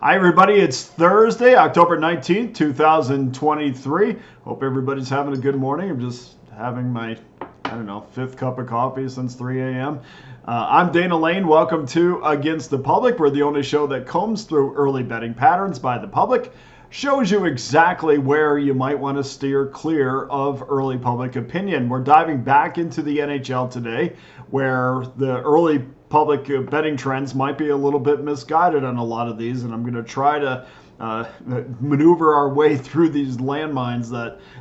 Hi, everybody. It's Thursday, October 19th, 2023. Hope everybody's having a good morning. I'm just having my, fifth cup of coffee since 3 a.m. I'm Dana Lane. Welcome to Against the Public. We're the only show that combs through early betting patterns by the public, shows you exactly where you might want to steer clear of early public opinion. We're diving back into the NHL today, where the early public betting trends might be a little bit misguided on a lot of these, and I'm going to try to maneuver our way through these landmines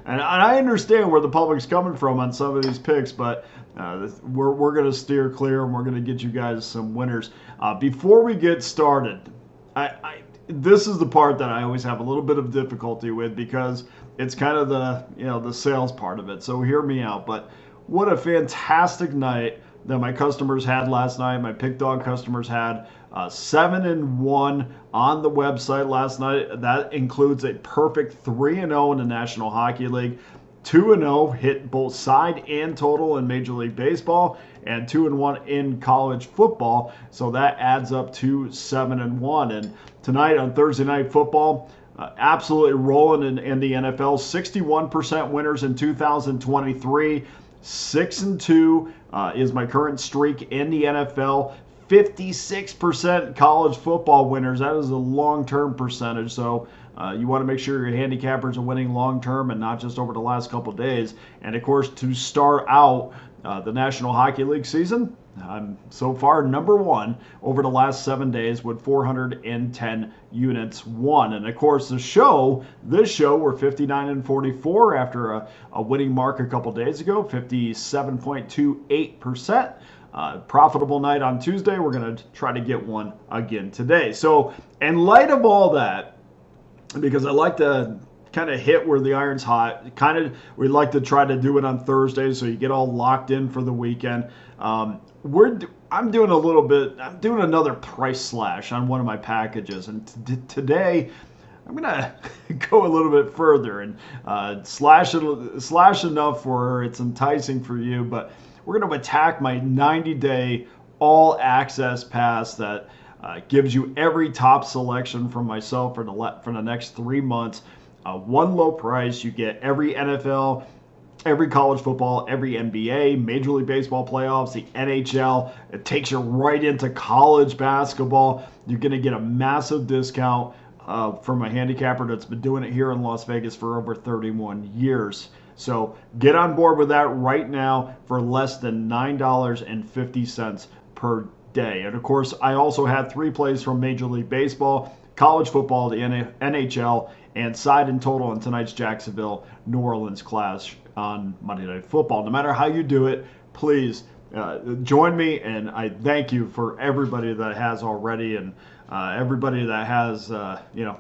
and I understand where the public's coming from on some of these picks, but we're going to steer clear and we're going to get you guys some winners. Before we get started, this is the part that I always have a little bit of difficulty with because it's kind of the sales part of it. So hear me out. But what a fantastic night that my customers had last night. My Pickdawgz customers had 7-1 on the website last night. That includes a perfect 3-0 in the National Hockey League. 2-0 hit both side and total in Major League Baseball, and 2-1 in college football. So that adds up to 7-1. And tonight on Thursday Night Football, absolutely rolling in the NFL. 61% winners in 2023. 6-2 is my current streak in the NFL. 56% college football winners. That is a long-term percentage. So you want to make sure your handicappers are winning long-term and not just over the last couple days. And of course, to start out the National Hockey League season, I'm so far number one over the last 7 days with 410 units won. And of course, this show, we're 59-44 after a winning mark a couple days ago, 57.28%. Profitable night on Tuesday. We're going to try to get one again today. So in light of all that, because I like to kind of hit where the iron's hot, we like to try to do it on Thursdays so you get all locked in for the weekend. I'm doing another price slash on one of my packages, and today I'm gonna go a little bit further and slash enough where it's enticing for you, but we're going to attack my 90-day all-access pass that gives you every top selection from myself for the next 3 months. One low price. You get every NFL, every college football, every NBA, Major League Baseball playoffs, the NHL. It takes you right into college basketball. You're going to get a massive discount from a handicapper that's been doing it here in Las Vegas for over 31 years. So get on board with that right now for less than $9.50 per day. And of course, I also had 3 plays from Major League Baseball, college football, the NHL, and side and total in tonight's Jacksonville-New Orleans clash on Monday Night Football. No matter how you do it, please join me, and I thank you for everybody that has already, and everybody that has,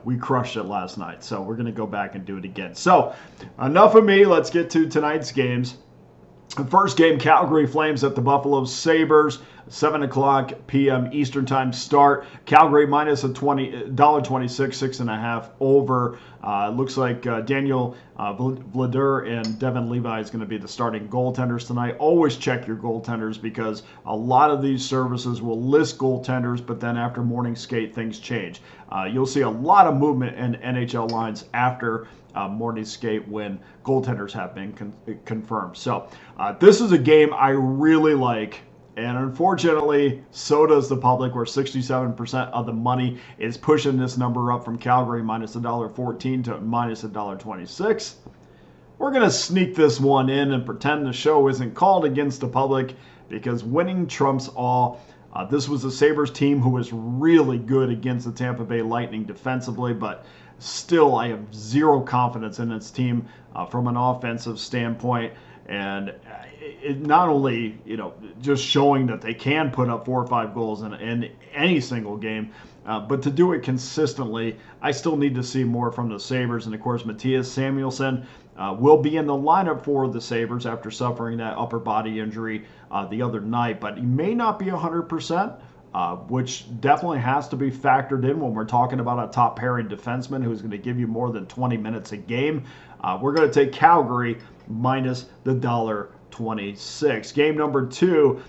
we crushed it last night. So we're going to go back and do it again. So enough of me. Let's get to tonight's games. The first game, Calgary Flames at the Buffalo Sabres, 7 o'clock p.m. Eastern Time start. Calgary minus a $26, 6.5 over. Looks like Daniel Vladar and Devin Levi is going to be the starting goaltenders tonight. Always check your goaltenders because a lot of these services will list goaltenders, but then after morning skate, things change. You'll see a lot of movement in NHL lines after morning skate when goaltenders have been confirmed. So this is a game I really like, and unfortunately so does the public, where 67% of the money is pushing this number up from Calgary minus $1.14 to minus $1.26. We're going to sneak this one in and pretend the show isn't called Against the Public because winning trumps all. This was the Sabres team who was really good against the Tampa Bay Lightning defensively, but still, I have zero confidence in its team from an offensive standpoint. And it not only, just showing that they can put up 4 or 5 goals in any single game, but to do it consistently, I still need to see more from the Sabres. And of course, Matthias Samuelsson will be in the lineup for the Sabres after suffering that upper body injury the other night, but he may not be 100%. Which definitely has to be factored in when we're talking about a top pairing defenseman who's going to give you more than 20 minutes a game. We're going to take Calgary minus the $1.26. Game number 2,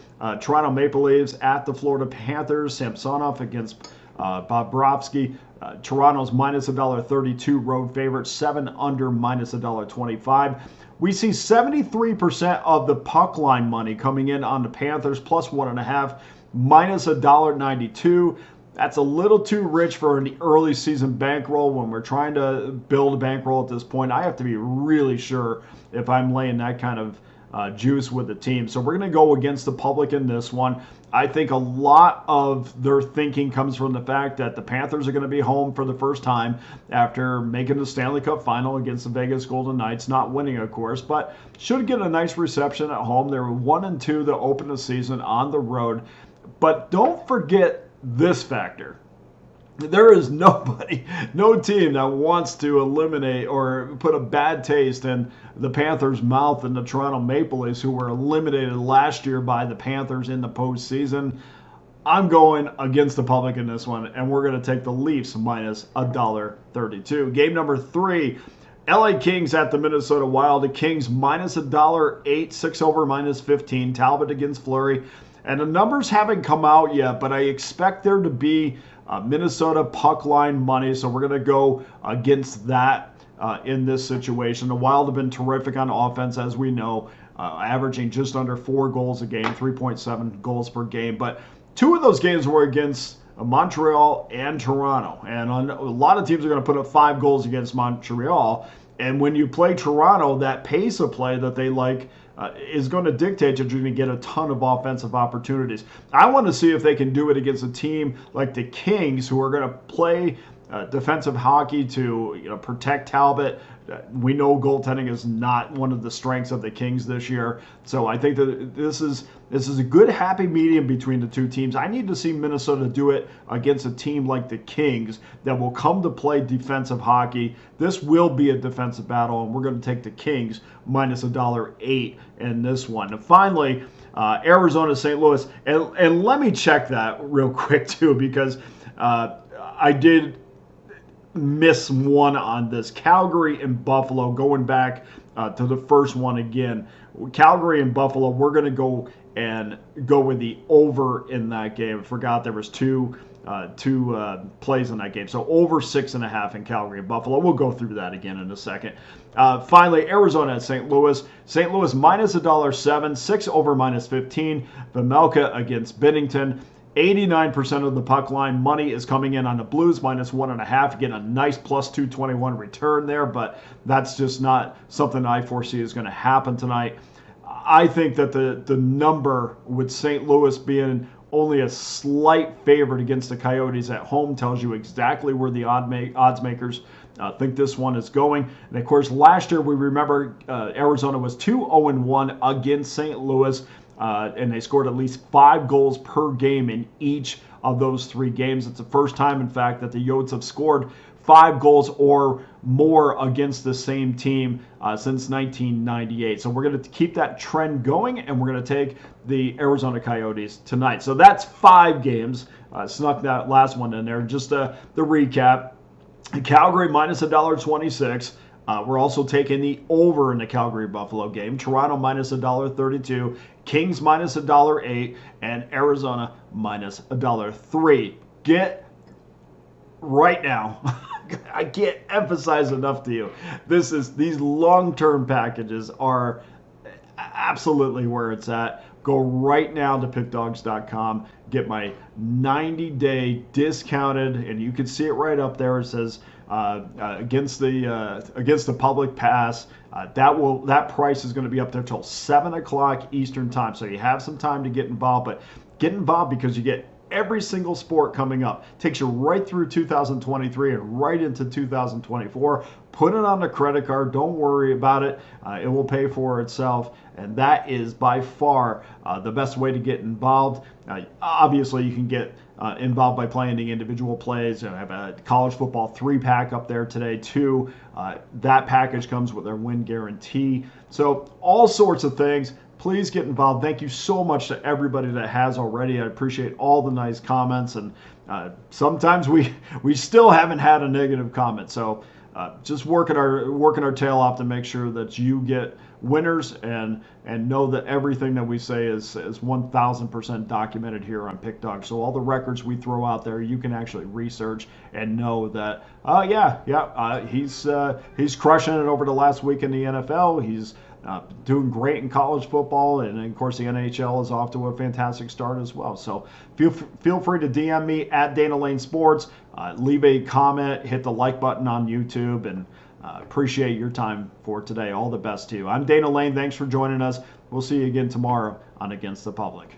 Toronto Maple Leafs at the Florida Panthers. Samsonov against Bobrovsky. Toronto's minus $1.32 road favorite, 7 under minus $1.25. We see 73% of the puck line money coming in on the Panthers, plus 1.5, minus $1.92. That's a little too rich for an early season bankroll. When we're trying to build a bankroll at this point, I have to be really sure if I'm laying that kind of juice with the team. So we're going to go against the public in this one. I think a lot of their thinking comes from the fact that the Panthers are going to be home for the first time after making the Stanley Cup final against the Vegas Golden Knights, not winning, of course, but should get a nice reception at home. They were 1-2 to open the season on the road. But don't forget this factor. There is nobody, no team that wants to eliminate or put a bad taste in the Panthers' mouth and the Toronto Maple Leafs, who were eliminated last year by the Panthers in the postseason. I'm going against the public in this one, and we're going to take the Leafs minus $1.32. Game number 3, LA Kings at the Minnesota Wild. The Kings minus $1.08, 6 over minus 15. Talbot against Fleury. And the numbers haven't come out yet, but I expect there to be Minnesota puck line money, so we're going to go against that in this situation. The Wild have been terrific on offense, as we know, averaging just under 4 goals a game, 3.7 goals per game. But 2 of those games were against Montreal and Toronto, and a lot of teams are going to put up 5 goals against Montreal. And when you play Toronto, that pace of play that they like is going to dictate that you're going to get a ton of offensive opportunities. I want to see if they can do it against a team like the Kings, who are going to play defensive hockey to protect Talbot. We know goaltending is not one of the strengths of the Kings this year, so I think that this is a good happy medium between the two teams. I need to see Minnesota do it against a team like the Kings that will come to play defensive hockey. This will be a defensive battle, and we're going to take the Kings minus $1.08 in this one. And finally, Arizona, St. Louis, and let me check that real quick too, because I did miss one on this. Calgary and Buffalo, going back to the first one again. Calgary and Buffalo, we're going to go with the over in that game. I forgot there was two plays in that game. So over 6.5 in Calgary and Buffalo. We'll go through that again in a second. Finally, Arizona at St. Louis. St. Louis minus $1.07, 6 over minus 15. Vejmelka against Binnington. 89% of the puck line money is coming in on the Blues, minus 1.5. Getting a nice plus 221 return there, but that's just not something I foresee is going to happen tonight. I think that the number with St. Louis being only a slight favorite against the Coyotes at home tells you exactly where the odds makers think this one is going. And of course, last year we remember Arizona was 2-0-1 against St. Louis. And they scored at least 5 goals per game in each of those 3 games. It's the first time, in fact, that the Yotes have scored 5 goals or more against the same team since 1998. So we're going to keep that trend going, and we're going to take the Arizona Coyotes tonight. So that's 5 games. Snuck that last one in there. Just the recap. Calgary minus $1.26. We're also taking the over in the Calgary-Buffalo game. Toronto minus $1.32. Kings minus $1.08. And Arizona minus $1.03. Get right now. I can't emphasize enough to you. These long-term packages are absolutely where it's at. Go right now to pickdawgz.com. Get my 90-day discounted, and you can see it right up there. It says against the public pass. That price is going to be up there till 7 o'clock Eastern time. So you have some time to get involved, but get involved because you get every single sport coming up. Takes you right through 2023 and right into 2024. Put it on the credit card. Don't worry about it. It will pay for itself. And that is by far the best way to get involved. Obviously, you can get involved by playing the individual plays. I have a college football 3-pack up there today, too. That package comes with their win guarantee. So all sorts of things. Please get involved. Thank you so much to everybody that has already. I appreciate all the nice comments, and sometimes we still haven't had a negative comment. So just working our tail off to make sure that you get winners and know that everything that we say is 1,000% documented here on Pick Dawgz. So all the records we throw out there, you can actually research and know that, he's crushing it over the last week in the NFL. He's doing great in college football, and of course the NHL is off to a fantastic start as well. So feel free to DM me at Dana Lane Sports. Leave a comment, hit the like button on YouTube, and appreciate your time for today. All the best to you. I'm Dana Lane. Thanks for joining us. We'll see you again tomorrow on Against the Public.